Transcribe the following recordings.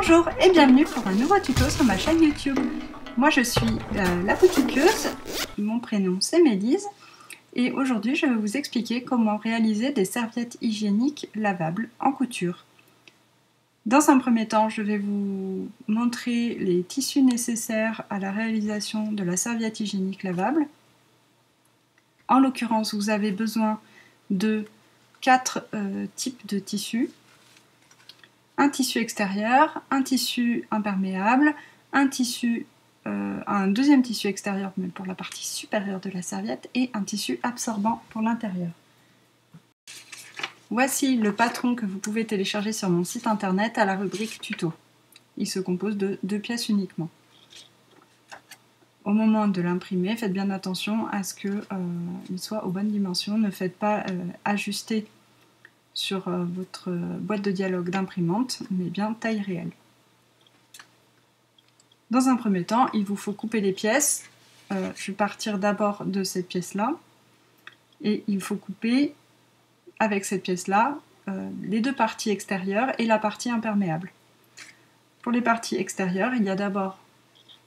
Bonjour et bienvenue pour un nouveau tuto sur ma chaîne YouTube. Moi je suis la boutiqueuse, mon prénom c'est Mélise et aujourd'hui je vais vous expliquer comment réaliser des serviettes hygiéniques lavables en couture. Dans un premier temps, je vais vous montrer les tissus nécessaires à la réalisation de la serviette hygiénique lavable. En l'occurrence, vous avez besoin de 4 types de tissus. Un tissu extérieur, un tissu imperméable, un deuxième tissu extérieur mais pour la partie supérieure de la serviette et un tissu absorbant pour l'intérieur. Voici le patron que vous pouvez télécharger sur mon site internet à la rubrique tuto. Il se compose de 2 pièces uniquement. Au moment de l'imprimer, faites bien attention à ce qu'il soit aux bonnes dimensions. Ne faites pas ajuster sur votre boîte de dialogue d'imprimante, mais bien taille réelle. Dans un premier temps, il vous faut couper les pièces. Je vais partir d'abord de cette pièce-là. Et il faut couper, avec cette pièce-là, les 2 parties extérieures et la partie imperméable. Pour les parties extérieures, il y a d'abord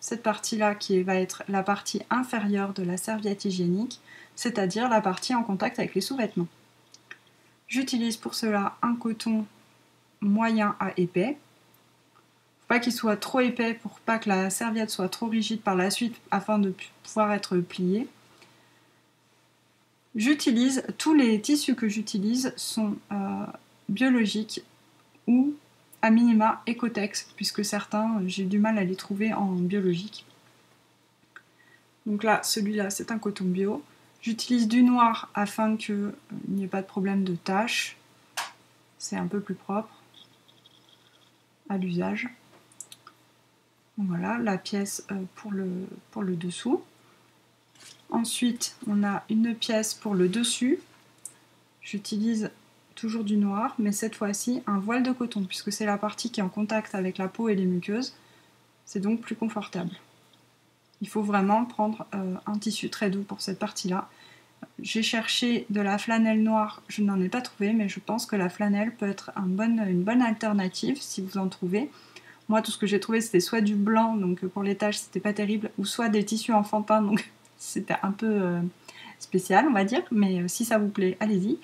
cette partie-là qui va être la partie inférieure de la serviette hygiénique, c'est-à-dire la partie en contact avec les sous-vêtements. J'utilise pour cela un coton moyen à épais. Faut pas qu'il soit trop épais pour pas que la serviette soit trop rigide par la suite afin de pouvoir être pliée. Tous les tissus que j'utilise sont biologiques ou à minima Ecotex, puisque certains j'ai du mal à les trouver en biologique. Donc là, celui-là c'est un coton bio. J'utilise du noir afin qu'il n'y ait pas de problème de taches. C'est un peu plus propre à l'usage. Voilà la pièce pour le dessous. Ensuite, on a une pièce pour le dessus. J'utilise toujours du noir, mais cette fois-ci un voile de coton, puisque c'est la partie qui est en contact avec la peau et les muqueuses. C'est donc plus confortable. Il faut vraiment prendre un tissu très doux pour cette partie-là. J'ai cherché de la flanelle noire, je n'en ai pas trouvé, mais je pense que la flanelle peut être une bonne alternative si vous en trouvez. Moi, tout ce que j'ai trouvé, c'était soit du blanc, donc pour les taches, c'était pas terrible, ou soit des tissus enfantins, donc c'était un peu spécial, on va dire, mais si ça vous plaît, allez-y.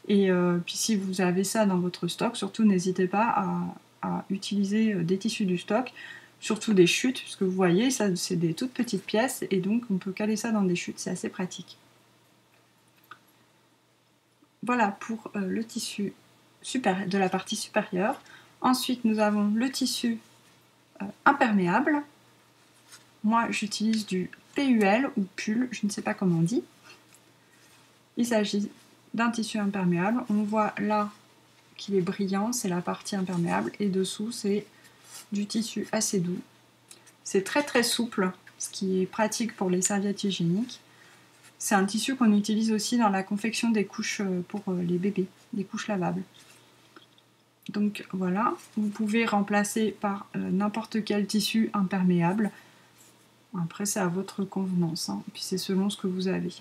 Et puis si vous avez ça dans votre stock, surtout n'hésitez pas à utiliser des tissus du stock, surtout des chutes, puisque vous voyez, ça c'est des toutes petites pièces, et donc on peut caler ça dans des chutes, c'est assez pratique. Voilà pour le tissu de la partie supérieure. Ensuite, nous avons le tissu imperméable. Moi, j'utilise du PUL ou pull, je ne sais pas comment on dit. Il s'agit d'un tissu imperméable. On voit là qu'il est brillant, c'est la partie imperméable, et dessous, c'est du tissu assez doux. C'est très très souple, ce qui est pratique pour les serviettes hygiéniques. C'est un tissu qu'on utilise aussi dans la confection des couches pour les bébés, des couches lavables. Donc voilà, vous pouvez remplacer par n'importe quel tissu imperméable. Après c'est à votre convenance, hein. Puis c'est selon ce que vous avez.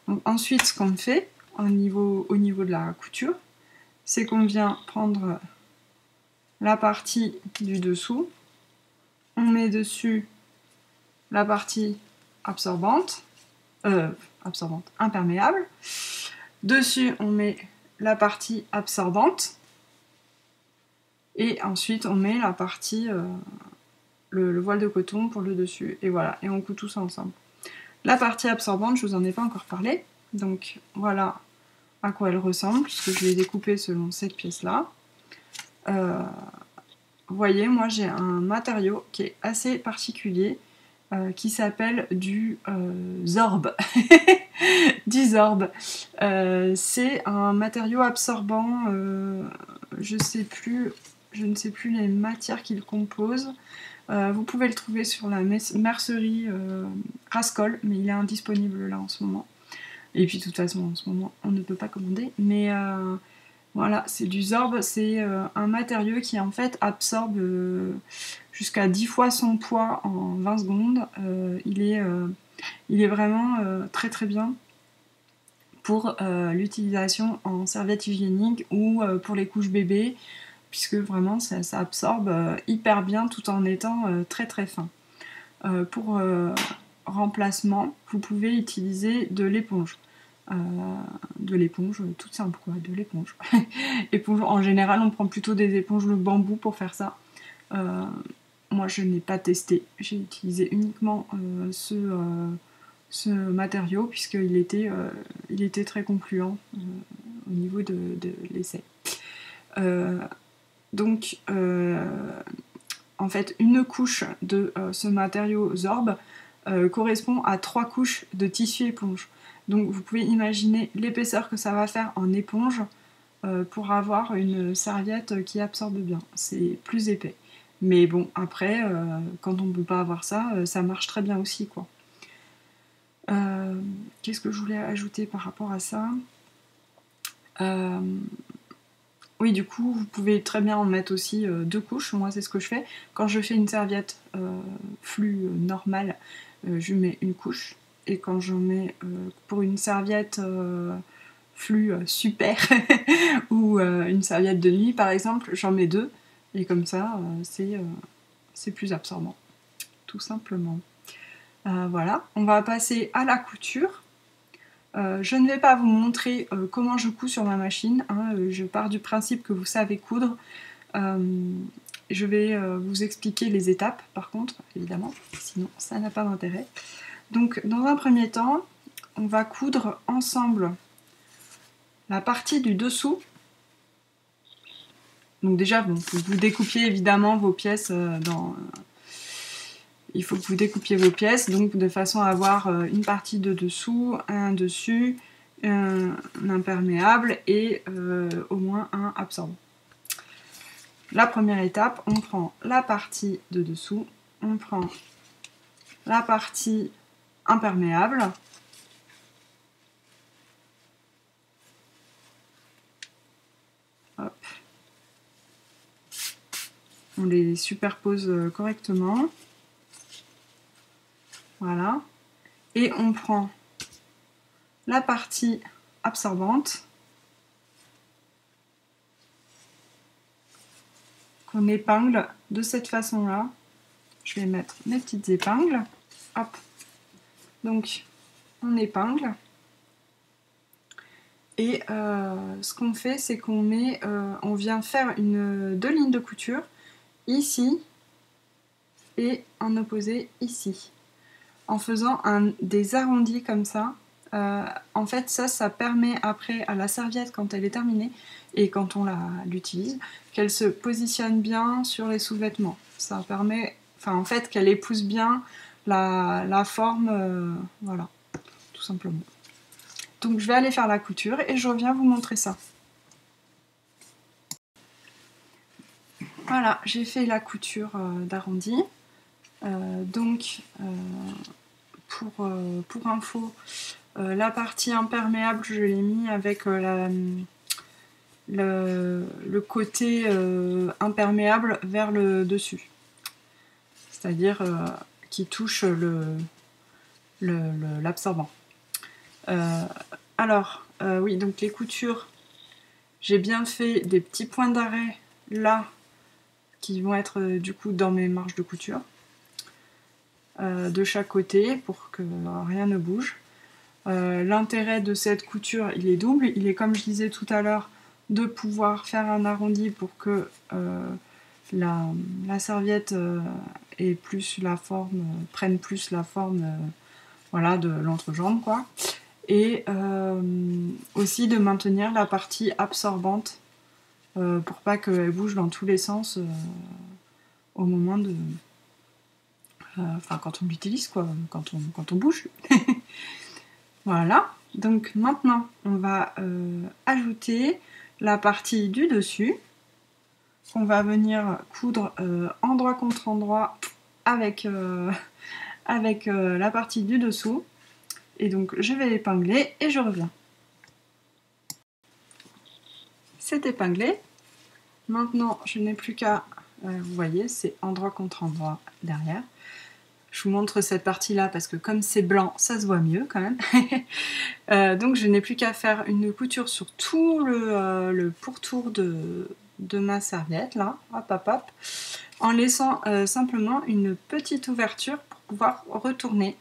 Donc ensuite ce qu'on fait au niveau de la couture, c'est qu'on vient prendre la partie du dessous, on met dessus la partie imperméable. Dessus, on met la partie absorbante. Et ensuite, on met la partie, le voile de coton pour le dessus. Et voilà, et on coud tout ça ensemble. La partie absorbante, je vous en ai pas encore parlé. Donc voilà à quoi elle ressemble, puisque je l'ai découpée selon cette pièce-là. Vous voyez, moi j'ai un matériau qui est assez particulier, qui s'appelle du Zorb. Du Zorb. C'est un matériau absorbant, je ne sais plus les matières qu'il compose. Vous pouvez le trouver sur la mercerie Rascol, mais il est indisponible là en ce moment. Et puis de toute façon en ce moment on ne peut pas commander, mais voilà, c'est du Zorb, c'est un matériau qui en fait absorbe jusqu'à 10 fois son poids en 20 secondes. Il est vraiment très très bien pour l'utilisation en serviette hygiénique ou pour les couches bébés, puisque vraiment ça absorbe hyper bien tout en étant très très fin. Pour remplacement, vous pouvez utiliser de l'éponge. De l'éponge toute simple quoi, de l'éponge. Éponge, en général on prend plutôt des éponges de bambou pour faire ça. Moi je n'ai pas testé, j'ai utilisé uniquement ce matériau puisqu'il était, il était très concluant au niveau de l'essai. Donc en fait une couche de ce matériau Zorb correspond à 3 couches de tissu éponge. Donc vous pouvez imaginer l'épaisseur que ça va faire en éponge pour avoir une serviette qui absorbe bien. C'est plus épais. Mais bon, après, quand on ne peut pas avoir ça, ça marche très bien aussi, quoi. Qu'est-ce que je voulais ajouter par rapport à ça ? Oui, du coup, vous pouvez très bien en mettre aussi 2 couches. Moi, c'est ce que je fais. Quand je fais une serviette flux normale, je mets une couche. Et quand j'en mets pour une serviette flux super ou une serviette de nuit, par exemple, j'en mets 2. Et comme ça, c'est plus absorbant, tout simplement. Voilà, on va passer à la couture. Je ne vais pas vous montrer comment je couds sur ma machine, hein, je pars du principe que vous savez coudre. Je vais vous expliquer les étapes par contre, évidemment, sinon ça n'a pas d'intérêt. Donc dans un premier temps, on va coudre ensemble la partie du dessous. Donc déjà, bon, vous découpiez évidemment vos pièces il faut que vous découpiez vos pièces, donc de façon à avoir une partie de dessous, un dessus, un imperméable et au moins un absorbant. La première étape, on prend la partie de dessous, on prend la partie imperméable, hop. On les superpose correctement. Voilà. Et on prend la partie absorbante qu'on épingle de cette façon-là. Je vais mettre mes petites épingles. Hop. Donc, on épingle. Et ce qu'on fait, c'est qu'on met, on vient faire 2 lignes de couture ici et en opposé ici. En faisant des arrondis comme ça, en fait ça permet après à la serviette quand elle est terminée et quand on l'utilise, qu'elle se positionne bien sur les sous-vêtements. Ça permet, enfin en fait qu'elle épouse bien la forme, voilà, tout simplement. Donc je vais aller faire la couture et je reviens vous montrer ça. Voilà, j'ai fait la couture d'arrondi. Pour info, la partie imperméable, je l'ai mis avec le côté imperméable vers le dessus. C'est-à-dire qui touche l'absorbant. Alors, oui, donc les coutures, j'ai bien fait des petits points d'arrêt là, qui vont être du coup dans mes marges de couture. De chaque côté pour que rien ne bouge. L'intérêt de cette couture, il est double. Il est, comme je disais tout à l'heure, de pouvoir faire un arrondi pour que la serviette ait plus la forme, prenne plus la forme voilà, de l'entrejambe, quoi. Et aussi de maintenir la partie absorbante pour pas qu'elle bouge dans tous les sens au moment de... Enfin, quand on l'utilise, quoi, quand on bouge. Voilà, donc maintenant, on va ajouter la partie du dessus, qu'on va venir coudre endroit contre endroit avec la partie du dessous. Et donc, je vais épingler et je reviens. C'est épinglé. Maintenant, je n'ai plus qu'à... vous voyez, c'est endroit contre endroit derrière. Je vous montre cette partie-là parce que comme c'est blanc, ça se voit mieux quand même. Donc je n'ai plus qu'à faire une couture sur tout le pourtour de de ma serviette, là, hop hop hop, en laissant simplement une petite ouverture pour pouvoir retourner.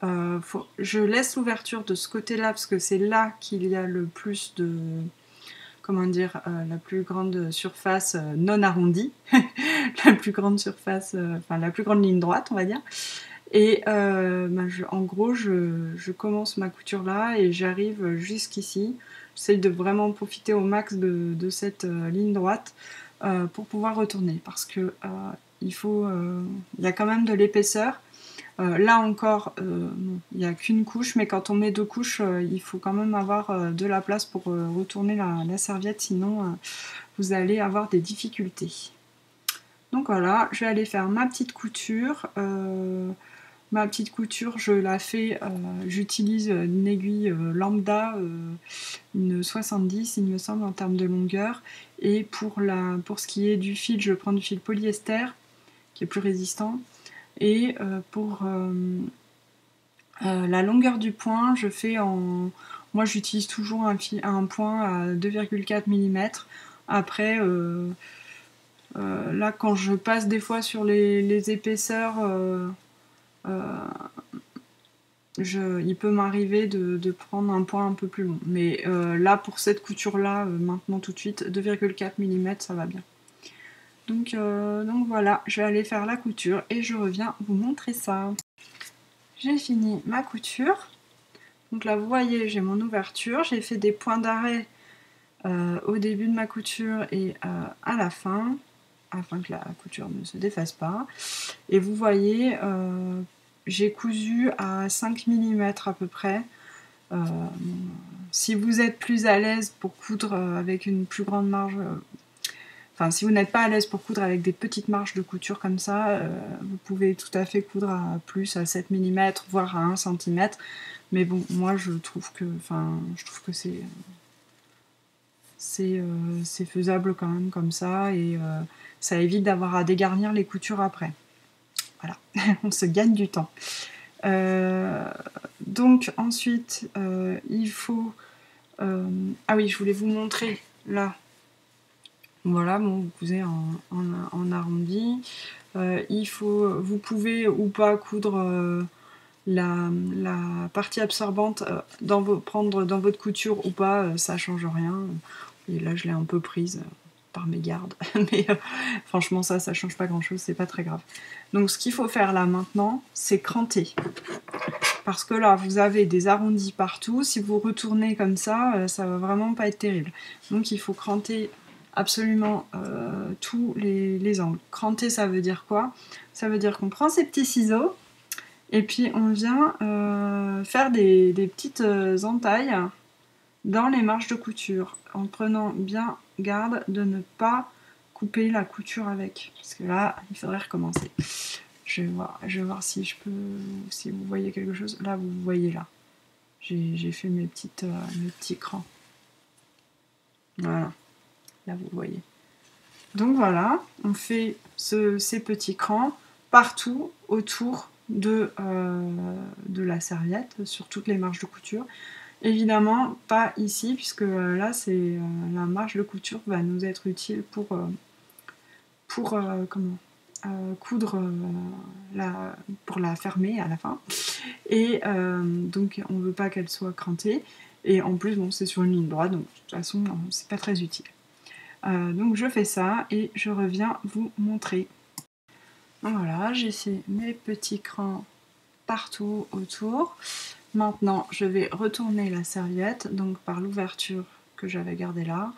Je laisse l'ouverture de ce côté-là parce que c'est là qu'il y a le plus de... Comment dire, la plus grande surface non arrondie, la plus grande surface, enfin la plus grande ligne droite, on va dire. Et en gros, je commence ma couture là et j'arrive jusqu'ici. J'essaie de vraiment profiter au max de cette ligne droite pour pouvoir retourner parce que il y a quand même de l'épaisseur. Là encore, il n'y a qu'une couche, mais quand on met 2 couches, il faut quand même avoir de la place pour retourner la serviette, sinon vous allez avoir des difficultés. Donc voilà, je vais aller faire ma petite couture. Ma petite couture, je la fais, j'utilise une aiguille lambda, une 70 il me semble en termes de longueur. Et pour ce qui est du fil, je prends du fil polyester qui est plus résistant. Et pour la longueur du point, je fais en... Moi j'utilise toujours un point à 2,4 mm. Après, là quand je passe des fois sur les épaisseurs, il peut m'arriver de prendre un point un peu plus long. Mais là pour cette couture là, maintenant tout de suite, 2,4 mm ça va bien. Donc voilà, je vais aller faire la couture et je reviens vous montrer ça. J'ai fini ma couture. Donc là, vous voyez, j'ai mon ouverture. J'ai fait des points d'arrêt au début de ma couture et à la fin, afin que la couture ne se défasse pas. Et vous voyez, j'ai cousu à 5 mm à peu près. Si vous êtes plus à l'aise pour coudre avec une plus grande marge... Enfin, si vous n'êtes pas à l'aise pour coudre avec des petites marges de couture comme ça, vous pouvez tout à fait coudre à 7 mm, voire à 1 cm. Mais bon, moi je trouve que c'est faisable quand même comme ça et ça évite d'avoir à dégarnir les coutures après. Voilà, on se gagne du temps. Donc ensuite, il faut... ah oui, je voulais vous montrer là. Voilà, bon, vous cousez en arrondi. Vous pouvez ou pas coudre la partie absorbante, prendre dans votre couture ou pas, ça change rien. Et là, je l'ai un peu prise par mégarde. Mais franchement, ça change pas grand chose, c'est pas très grave. Donc, ce qu'il faut faire là maintenant, c'est cranter. Parce que là, vous avez des arrondis partout. Si vous retournez comme ça, ça va vraiment pas être terrible. Donc, il faut cranter absolument tous les angles. Cranter, ça veut dire quoi? Ça veut dire qu'on prend ces petits ciseaux et puis on vient faire des petites entailles dans les marges de couture en prenant bien garde de ne pas couper la couture avec, parce que là, il faudrait recommencer. Je vais voir si vous voyez quelque chose. Là, vous voyez là. J'ai fait mes petits crans. Voilà. Là, vous voyez. Donc voilà, on fait ces petits crans partout autour de la serviette, sur toutes les marges de couture. Évidemment, pas ici, puisque là, c'est la marge de couture va nous être utile pour coudre pour la fermer à la fin. Et donc, on ne veut pas qu'elle soit crantée. Et en plus, bon, c'est sur une ligne droite, donc de toute façon, c'est pas très utile. Donc je fais ça et je reviens vous montrer. Voilà, j'ai fait mes petits crans partout autour. Maintenant, je vais retourner la serviette, donc par l'ouverture que j'avais gardée là.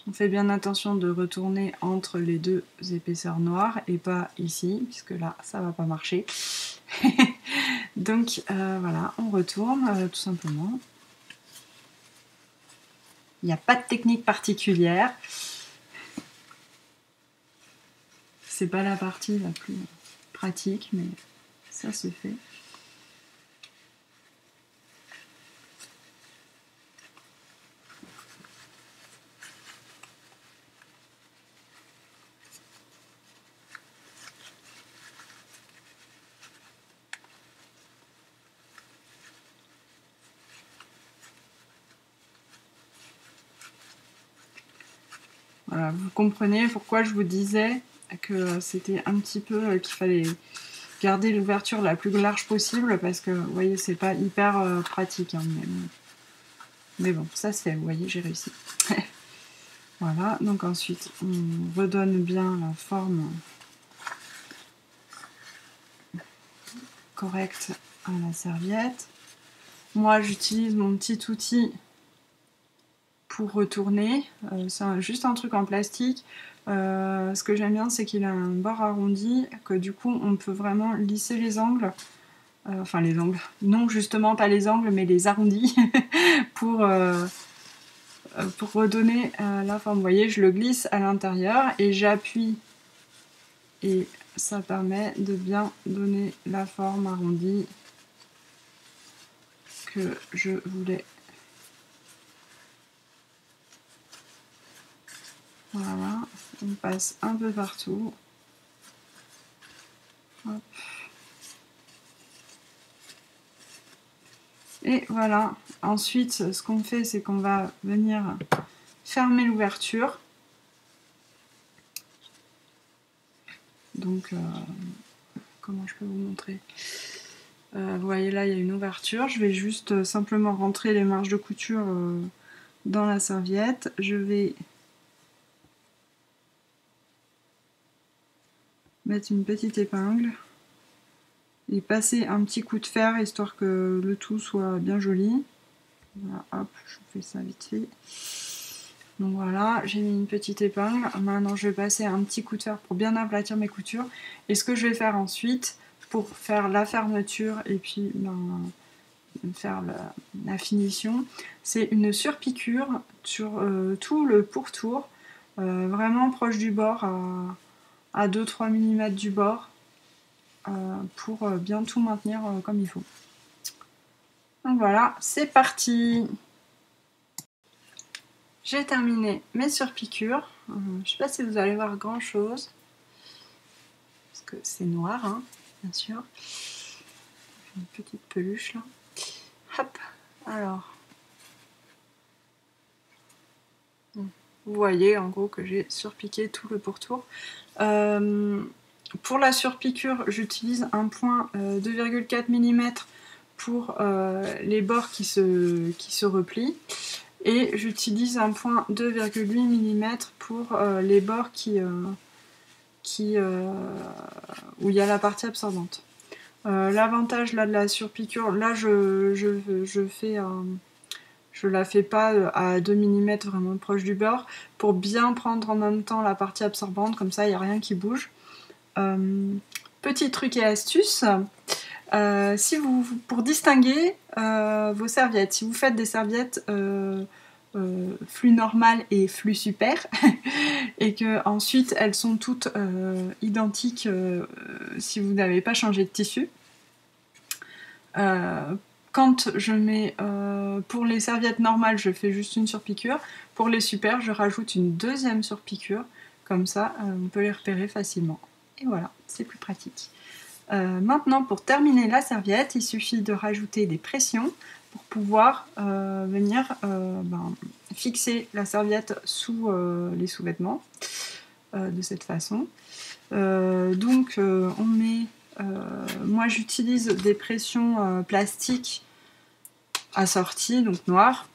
On fait bien attention de retourner entre les deux épaisseurs noires et pas ici, puisque là, ça va pas marcher. Donc voilà, on retourne tout simplement. Il n'y a pas de technique particulière. C'est pas la partie la plus pratique, mais ça se fait. Voilà, vous comprenez pourquoi je vous disais que c'était un petit peu qu'il fallait garder l'ouverture la plus large possible, parce que vous voyez, c'est pas hyper pratique, hein, mais bon, ça se fait, vous voyez, j'ai réussi. Voilà, donc ensuite on redonne bien la forme correcte à la serviette. Moi j'utilise mon petit outil pour retourner, c'est juste un truc en plastique. Ce que j'aime bien, c'est qu'il a un bord arrondi, que du coup on peut vraiment lisser les angles, enfin les angles, non justement pas les angles mais les arrondis, pour redonner la forme. Vous voyez, je le glisse à l'intérieur et j'appuie, et ça permet de bien donner la forme arrondie que je voulais. Voilà, on passe un peu partout. Hop. Et voilà, ensuite ce qu'on fait, c'est qu'on va venir fermer l'ouverture. Donc, comment je peux vous montrer? Vous voyez là, il y a une ouverture. Je vais juste simplement rentrer les marges de couture dans la serviette. Je vais mettre une petite épingle et passer un petit coup de fer, histoire que le tout soit bien joli. Voilà, hop, je vous fais ça vite fait. Donc voilà, j'ai mis une petite épingle. Maintenant, je vais passer un petit coup de fer pour bien aplatir mes coutures. Et ce que je vais faire ensuite, pour faire la fermeture et puis faire la finition, c'est une surpiqûre sur tout le pourtour, vraiment proche du bord, à 2-3 mm du bord, pour bien tout maintenir comme il faut. Donc voilà, c'est parti! J'ai terminé mes surpiqûres. Je ne sais pas si vous allez voir grand chose, parce que c'est noir, hein, bien sûr. Une petite peluche là. Hop, alors. Vous voyez en gros que j'ai surpiqué tout le pourtour. Pour la surpiqûre, j'utilise un point 2,4 mm pour les bords qui se replient. Et j'utilise un point 2,8 mm pour les bords où il y a la partie absorbante. L'avantage là de la surpiqûre, là je la fais pas à 2 mm vraiment proche du bord, pour bien prendre en même temps la partie absorbante, comme ça il n'y a rien qui bouge. Petit truc et astuce, pour distinguer vos serviettes, si vous faites des serviettes flux normal et flux super, et que ensuite elles sont toutes identiques si vous n'avez pas changé de tissu, quand je mets pour les serviettes normales, je fais juste une surpiqûre. Pour les super, je rajoute une deuxième surpiqûre. Comme ça, on peut les repérer facilement. Et voilà, c'est plus pratique. Maintenant, pour terminer la serviette, il suffit de rajouter des pressions pour pouvoir venir fixer la serviette sous les sous-vêtements de cette façon. Donc, on met... moi j'utilise des pressions plastiques assorties, donc noires,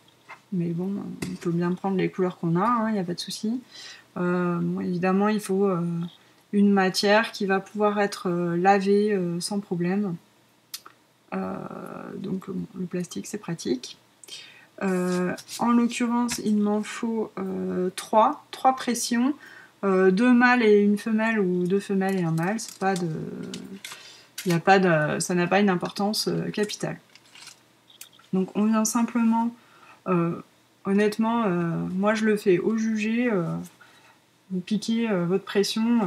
mais bon, on peut bien prendre les couleurs qu'on a, il n'y a pas de souci. Bon, évidemment, il faut une matière qui va pouvoir être lavée sans problème. Donc le plastique, c'est pratique. En l'occurrence, il m'en faut 3 pressions. 2 mâles et une femelle, ou 2 femelles et un mâle, c'est pas de... ça n'a pas une importance capitale. Donc on vient simplement, honnêtement, moi je le fais au jugé, vous piquez votre pression,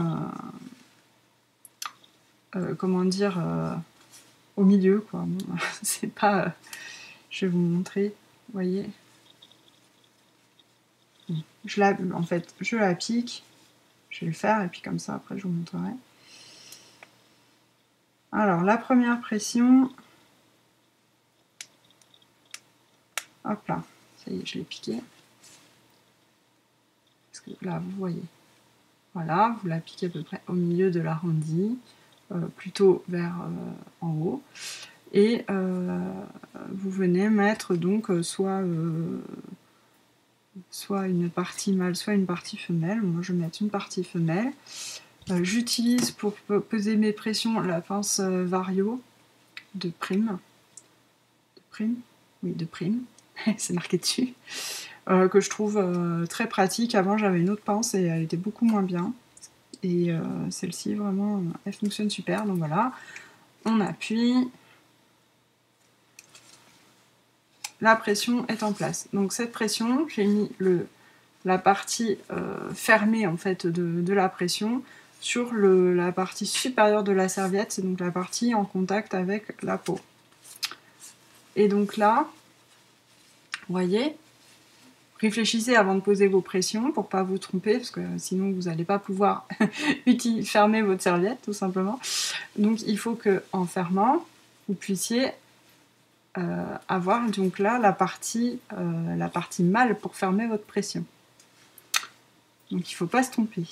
comment dire, au milieu, quoi. Bon, c'est pas... je vais vous montrer, vous voyez. En fait, je la pique, je vais le faire, et puis comme ça, après je vous montrerai. Alors, la première pression, hop là, ça y est, je l'ai piqué. Parce là, vous voyez. Voilà, vous l'appliquez à peu près au milieu de l'arrondi, plutôt vers en haut. Et vous venez mettre donc soit une partie mâle, soit une partie femelle. Moi, je vais mettre une partie femelle. J'utilise pour peser mes pressions la pince Vario de Prime. De Prime? Oui, de Prime. C'est marqué dessus. Que je trouve très pratique. Avant, j'avais une autre pince et elle était beaucoup moins bien. Et celle-ci, vraiment, elle fonctionne super. Donc voilà, on appuie. La pression est en place. Donc cette pression, j'ai mis la partie fermée en fait de la pression sur la partie supérieure de la serviette, c'est donc la partie en contact avec la peau. Et donc là, vous voyez, réfléchissez avant de poser vos pressions pour pas vous tromper, parce que sinon vous n'allez pas pouvoir fermer votre serviette tout simplement. Donc il faut que en fermant, vous puissiez avoir donc là la partie mâle pour fermer votre pression. Donc il ne faut pas se tromper.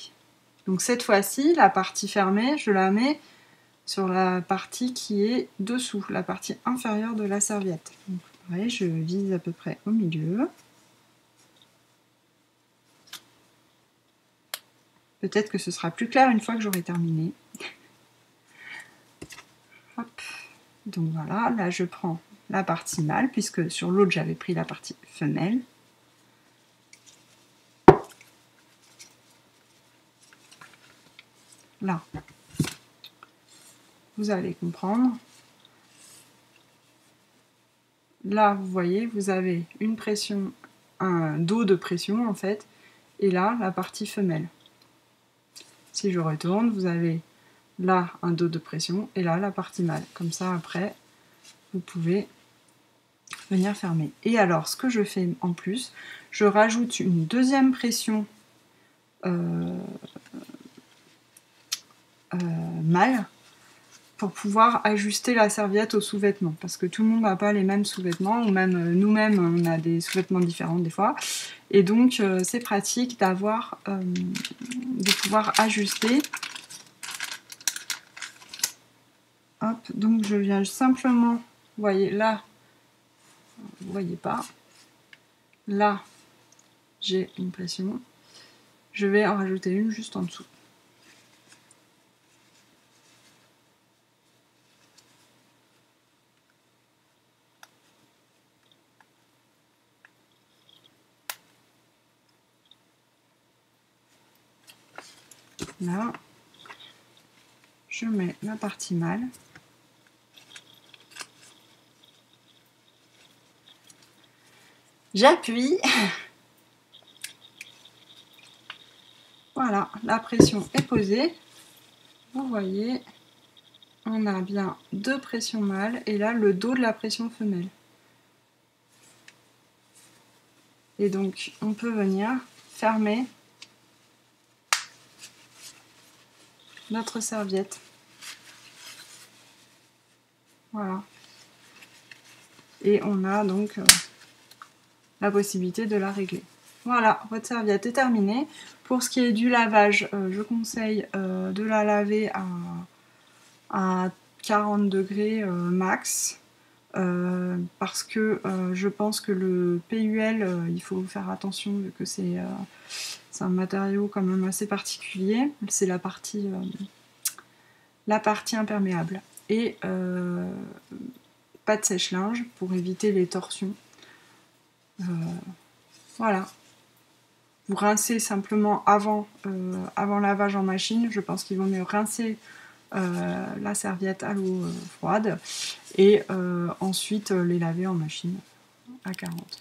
Donc cette fois-ci, la partie fermée, je la mets sur la partie qui est dessous, la partie inférieure de la serviette. Donc pareil, je vise à peu près au milieu. Peut-être que ce sera plus clair une fois que j'aurai terminé. Hop. Donc voilà, là je prends la partie mâle, puisque sur l'autre j'avais pris la partie femelle. Là, vous allez comprendre. Là, vous voyez, vous avez une pression, un dos de pression en fait, et là, la partie femelle. Si je retourne, vous avez là un dos de pression, et là, la partie mâle. Comme ça, après, vous pouvez venir fermer. Et alors, ce que je fais en plus, je rajoute une deuxième pression mâle pour pouvoir ajuster la serviette au sous-vêtement, parce que tout le monde n'a pas les mêmes sous-vêtements, ou même nous-mêmes, on a des sous-vêtements différents des fois, et donc c'est pratique d'avoir, de pouvoir ajuster. Hop, donc je viens simplement, vous voyez là, vous voyez pas, là j'ai une pression, je vais en rajouter une juste en dessous. Là, je mets la partie mâle. J'appuie. Voilà, la pression est posée. Vous voyez, on a bien deux pressions mâles et là le dos de la pression femelle. Et donc, on peut venir fermer notre serviette. Voilà. Et on a donc la possibilité de la régler. Voilà, votre serviette est terminée. Pour ce qui est du lavage, je conseille de la laver à 40 degrés max. Parce que je pense que le PUL, il faut faire attention vu que c'est un matériau quand même assez particulier. C'est la partie imperméable. Et pas de sèche-linge pour éviter les torsions. Voilà. Vous rincez simplement avant lavage en machine. Je pense qu'il vaut mieux rincer la serviette à l'eau froide et ensuite les laver en machine à 40.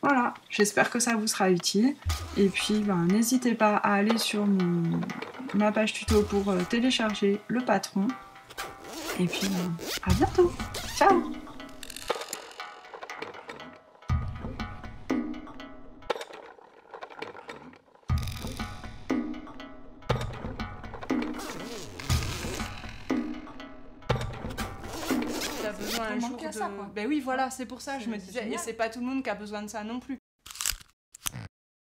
Voilà, j'espère que ça vous sera utile et puis n'hésitez pas à aller sur ma page tuto pour télécharger le patron et puis à bientôt, ciao. Besoin un jour de... Ben oui, voilà, c'est pour ça, je me disais, et c'est pas tout le monde qui a besoin de ça non plus.